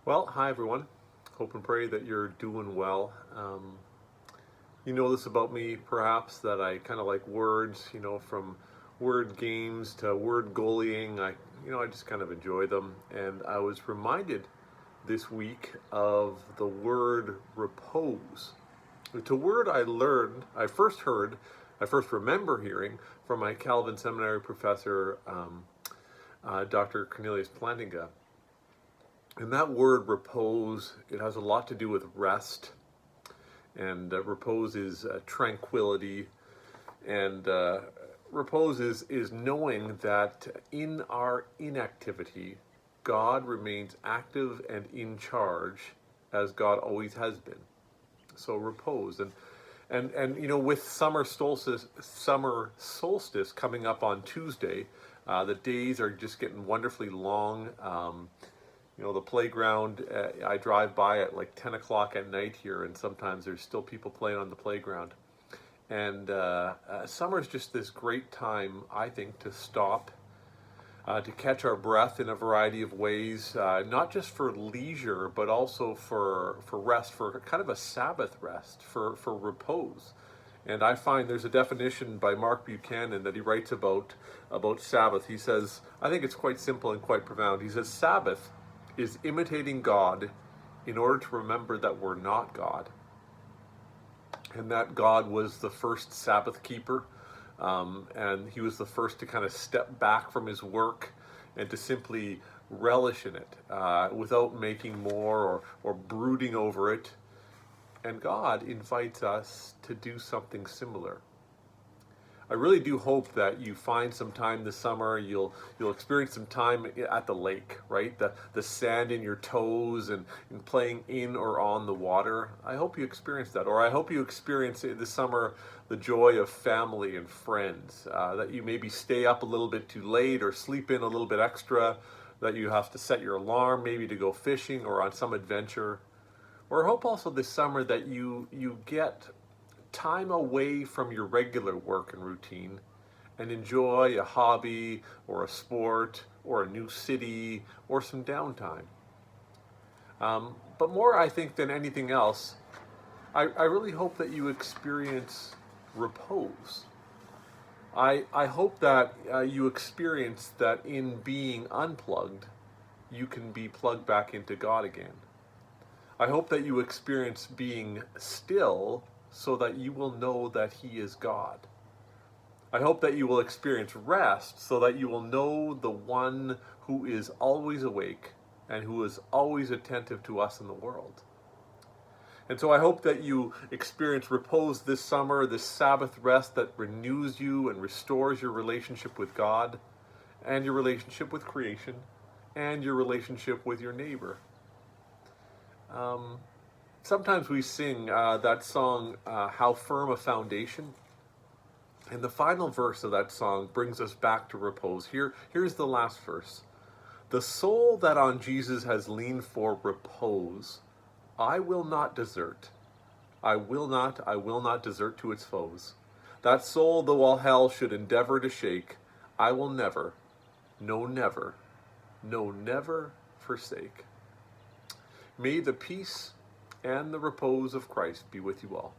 Well, hi everyone. Hope and pray that you're doing well. You know this about me, perhaps, that I kind of like words, from word games to word goalying. I just kind of enjoy them. And I was reminded this week of the word repose. It's a word I first remember hearing from my Calvin Seminary professor, Dr. Cornelius Plantinga. And that word repose, it has a lot to do with rest. And repose is tranquility. And repose is knowing that in our inactivity, God remains active and in charge as God always has been. So repose. And with summer solstice coming up on Tuesday, the days are just getting wonderfully long. The playground, I drive by at like 10 o'clock at night here, and sometimes there's still people playing on the playground. And summer is just this great time, I think, to stop, to catch our breath in a variety of ways, not just for leisure, but also for rest, for kind of a Sabbath rest, for repose. And I find there's a definition by Mark Buchanan that he writes about Sabbath. He says, I think it's quite simple and quite profound. He says, Sabbath is imitating God in order to remember that we're not God, and that God was the first Sabbath keeper, and he was the first to kind of step back from his work and to simply relish in it without making more or brooding over it. And God invites us to do something similar. I really do hope that you find some time this summer. You'll experience some time at the lake, right? The sand in your toes and playing in or on the water. I hope you experience that. Or I hope you experience this summer the joy of family and friends. That you maybe stay up a little bit too late or sleep in a little bit extra. That you have to set your alarm maybe to go fishing or on some adventure. Or I hope also this summer that you get time away from your regular work and routine and enjoy a hobby or a sport or a new city or some downtime. But more, I think, than anything else, I really hope that you experience repose. I hope that you experience that in being unplugged, you can be plugged back into God again. I hope that you experience being still so that you will know that He is God. I hope that you will experience rest so that you will know the one who is always awake and who is always attentive to us in the world. And so I hope that you experience repose this summer, this Sabbath rest that renews you and restores your relationship with God and your relationship with creation and your relationship with your neighbor. Sometimes we sing that song, How Firm a Foundation. And the final verse of that song brings us back to repose. Here's the last verse. The soul that on Jesus has leaned for repose, I will not desert. I will not desert to its foes. That soul, though all hell should endeavor to shake, I will never, no never, no never forsake. May the peace and the repose of Christ be with you all.